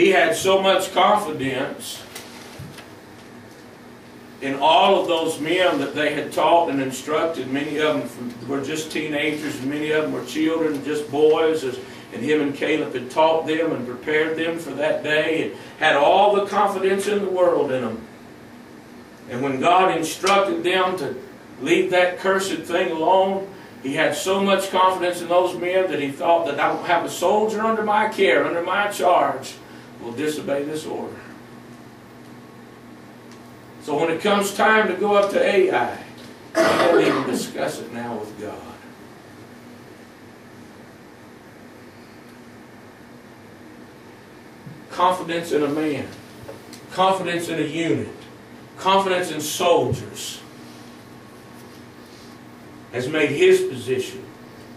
he had so much confidence in all of those men that they had taught and instructed. Many of them were just teenagers, and many of them were children, just boys, and him and Caleb had taught them and prepared them for that day, and had all the confidence in the world in them. And when God instructed them to leave that cursed thing alone, he had so much confidence in those men that he thought that I don't have a soldier under my care, under my charge, will disobey this order. So when it comes time to go up to Ai, we don't even discuss it now with God. Confidence in a man, confidence in a unit, confidence in soldiers has made his position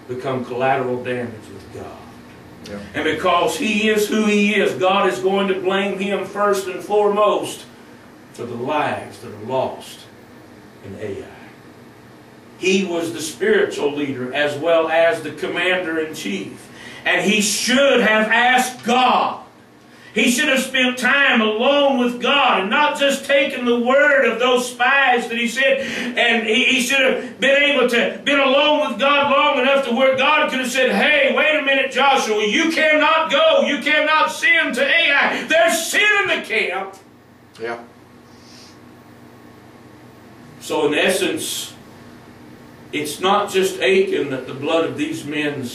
become collateral damage with God. Yeah. And because he is who he is, God is going to blame him first and foremost for the lives that are lost in Ai. He was the spiritual leader as well as the commander-in-chief. And he should have asked God. He should have spent time alone with God and not just taken the word of those spies that he said. And he should have been able to been alone with God long enough to where God could have said, hey, wait a minute, Joshua, you cannot go. You cannot send to Ai. There's sin in the camp. Yeah. So in essence, it's not just Achan that the blood of these men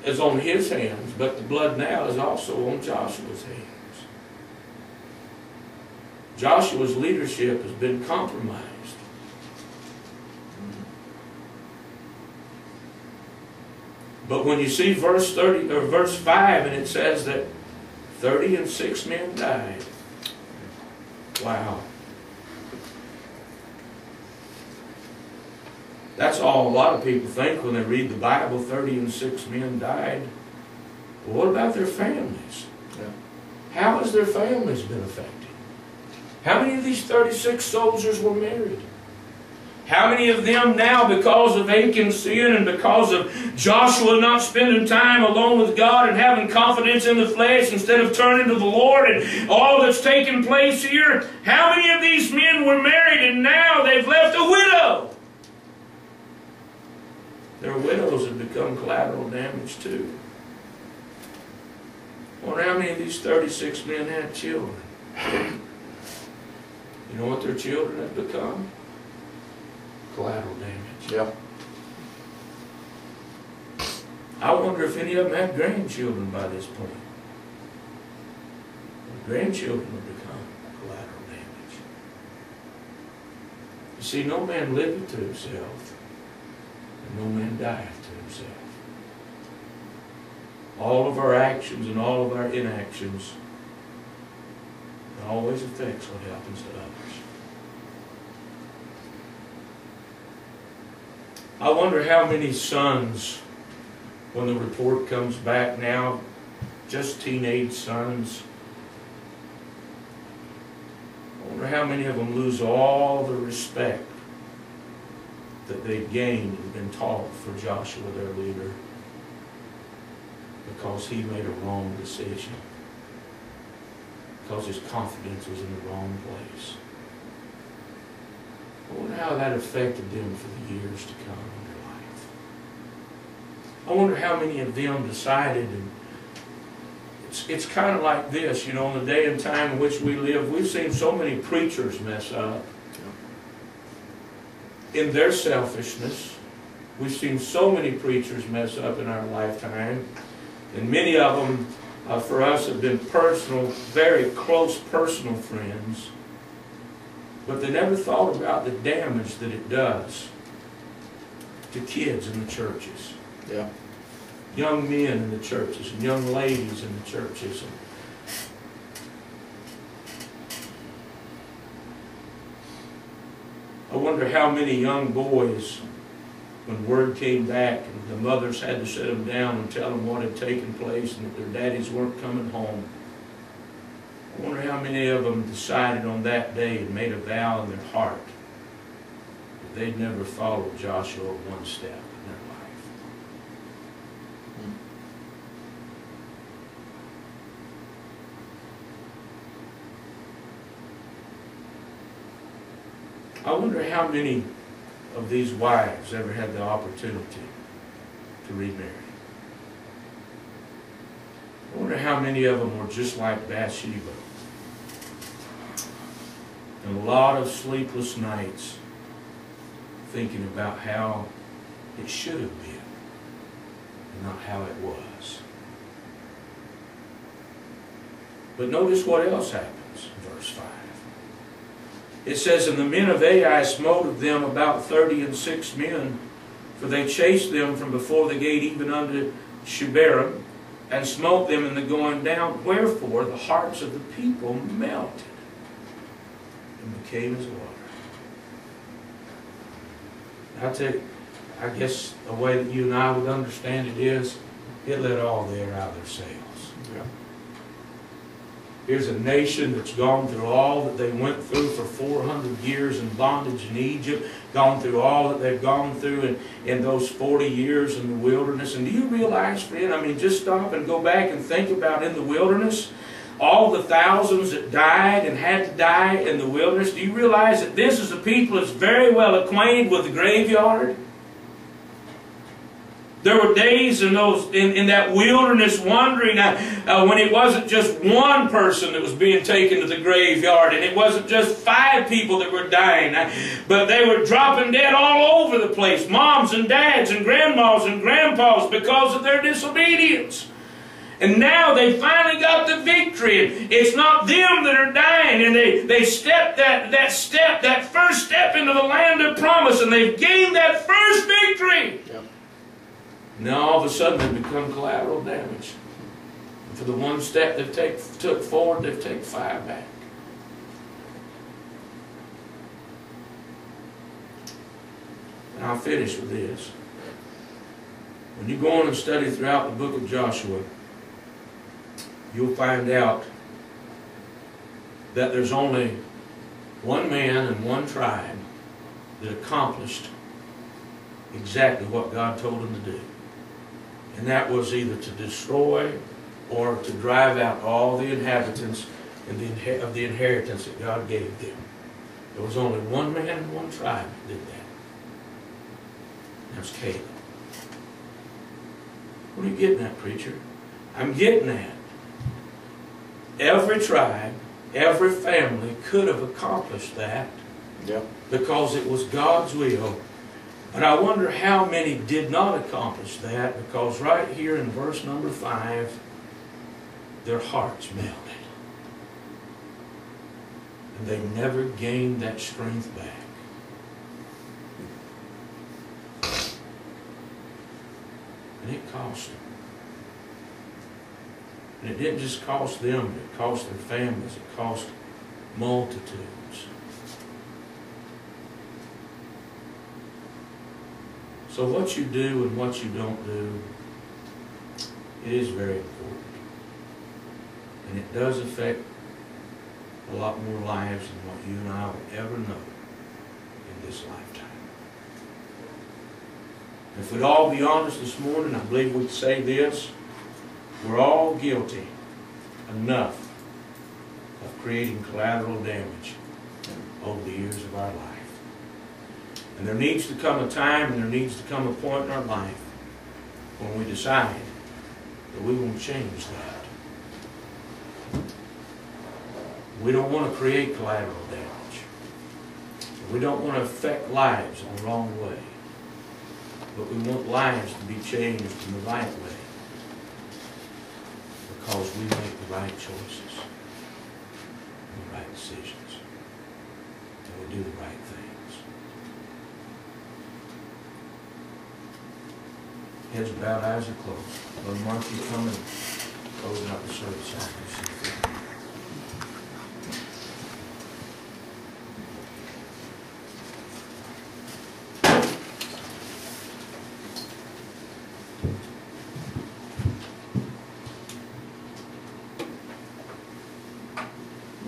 is on his hands, but the blood now is also on Joshua's hands. Joshua's leadership has been compromised. But when you see verse 30 or verse 5, and it says that 36 men died. Wow. That's all a lot of people think when they read the Bible. 36 men died. Well, what about their families? Yeah. How has their families been affected? How many of these 36 soldiers were married? How many of them now, because of Achan's sin and because of Joshua not spending time alone with God and having confidence in the flesh instead of turning to the Lord and all that's taken place here, how many of these men were married and now they've left a widow? Their widows have become collateral damage too. I wonder how many of these 36 men had children. You know what their children have become? Collateral damage. Yeah. I wonder if any of them have grandchildren by this point. Their grandchildren have become collateral damage. You see, no man liveth to himself, and no man dieth to himself. All of our actions and all of our inactions, it always affects what happens to others. I wonder how many sons, when the report comes back now, just teenage sons, I wonder how many of them lose all the respect that they gained and been taught for Joshua, their leader, because he made a wrong decision, because his confidence was in the wrong place. I wonder how that affected them for the years to come in their life. I wonder how many of them decided, and it's kind of like this, you know, in the day and time in which we live, we've seen so many preachers mess up in their selfishness. We've seen so many preachers mess up in our lifetime, and many of them for us have been personal, very close personal friends. But they never thought about the damage that it does to kids in the churches. Yeah. Young men in the churches and young ladies in the churches. I wonder how many young boys, when word came back and the mothers had to sit them down and tell them what had taken place and that their daddies weren't coming home, I wonder how many of them decided on that day and made a vow in their heart that they'd never follow Joshua one step in their life. I wonder how many of these wives ever had the opportunity to remarry. I wonder how many of them were just like Bathsheba. And a lot of sleepless nights thinking about how it should have been and not how it was. But notice what else happens in verse 5. It says, "And the men of Ai smote of them about 36 men, for they chased them from before the gate even unto Shebarim, and smote them in the going down. Wherefore the hearts of the people melted and became as water." I tell you, I guess the way that you and I would understand it is, it let all the air out of their sails. Yeah. Here's a nation that's gone through all that they went through for 400 years in bondage in Egypt, gone through all that they've gone through in those 40 years in the wilderness. And do you realize, friend, I mean, just stop and go back and think about in the wilderness, all the thousands that died and had to die in the wilderness. Do you realize that this is a people that's very well acquainted with the graveyard? There were days in that wilderness wandering when it wasn't just one person that was being taken to the graveyard, and it wasn't just 5 people that were dying, but they were dropping dead all over the place. Moms and dads and grandmas and grandpas because of their disobedience. And now they finally got the victory. It's not them that are dying, and they stepped that first step into the land of promise, and they've gained that first victory. Yep. Now all of a sudden they've become collateral damage. And for the one step they've took forward, they've taken 5 back. And I'll finish with this. When you go on and study throughout the book of Joshua, you'll find out that there's only one man and one tribe that accomplished exactly what God told them to do. And that was either to destroy or to drive out all the inhabitants of the inheritance that God gave them. There was only one man and one tribe that did that. That was Caleb. What are you getting at, preacher? I'm getting at every tribe, every family could have accomplished that. Yep. Because it was God's will. But I wonder how many did not accomplish that, because right here in verse number 5, their hearts melted. And they never gained that strength back. And it cost them. And it didn't just cost them, it cost their families, it cost multitudes. So what you do and what you don't do, it is very important. And it does affect a lot more lives than what you and I will ever know in this lifetime. If we'd all be honest this morning, I believe we'd say this: we're all guilty enough of creating collateral damage over the years of our life. And there needs to come a time and there needs to come a point in our life when we decide that we won't change that. We don't want to create collateral damage. We don't want to affect lives in the wrong way. But we want lives to be changed in the right way, because we make the right choices and the right decisions, and we do the right things. Heads bowed, eyes are closed. Brother Marc, you come and close out the service after you.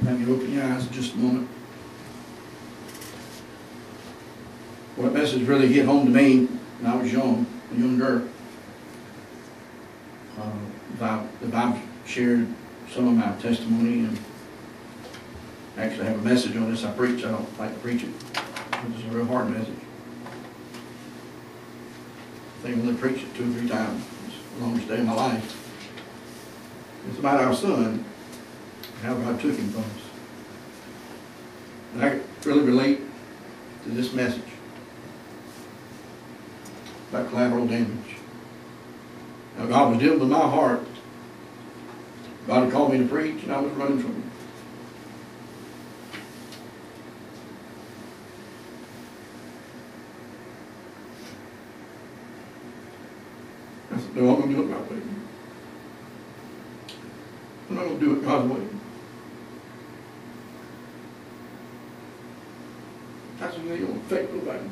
Maybe open your eyes just a moment. Well, that message really hit home to me when I was younger. I've shared some of my testimony, and actually have a message on this. I don't like to preach it. This is a real hard message. I think I only preached it 2 or 3 times. It's the longest day of my life. It's about our son, how God took him from us. And I really relate to this message about collateral damage. Now God was dealing with my heart. God had called me to preach, and I was running from him. I said, no, I'm going to do it my way. I'm not going to do it God's way. I said, you don't affect nobody.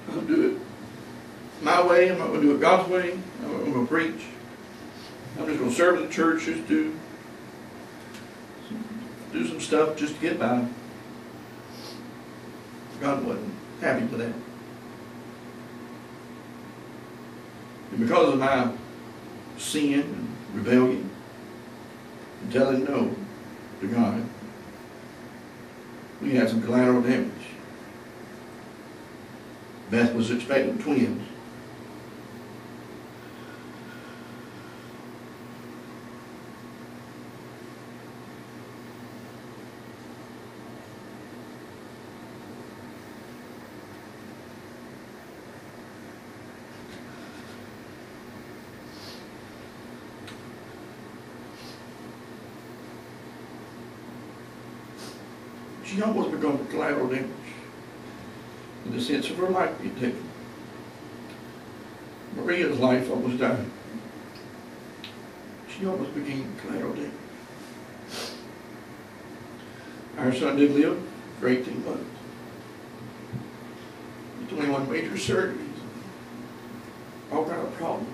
I'm going to do it my way. I'm not going to do it God's way. I'm not going to preach. I'm just going to serve in the church, just do some stuff just to get by. God wasn't happy with that. And because of my sin and rebellion and telling no to God, we had some collateral damage. Beth was expecting twins. She almost became collateral damage in the sense of her life being taken. Maria's life almost died. She almost became collateral damage. Our son did live for 18 months. 21 major surgeries, all kind of problems.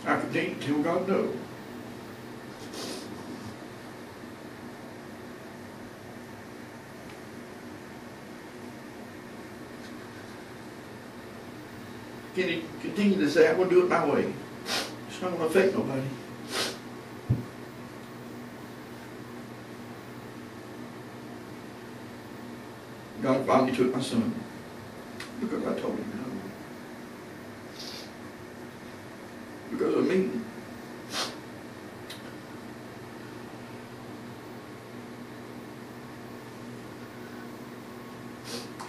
I continued to tell God no. Can he continue to say, I'm going to do it my way? It's not going to affect nobody. God finally took my son because I told him no. Because of me.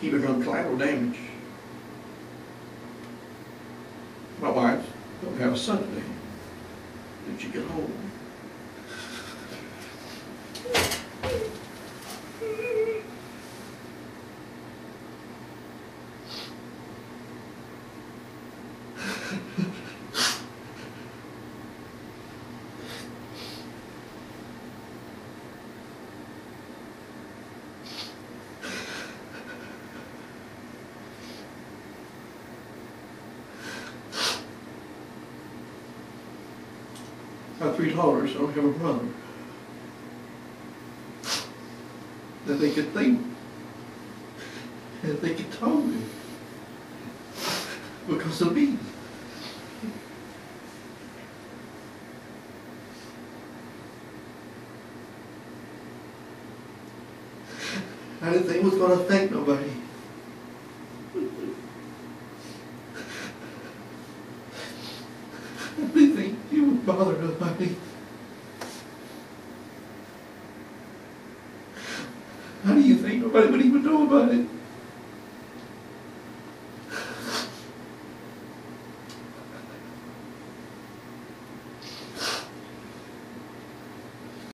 He became collateral damage. My wife don't have a son today that she can hold. I have 3 daughters, I don't have a brother. That they could think, that they could tell me because of me. I didn't think it was going to affect nobody. I didn't think it would bother nobody. How do you think nobody would even know about it?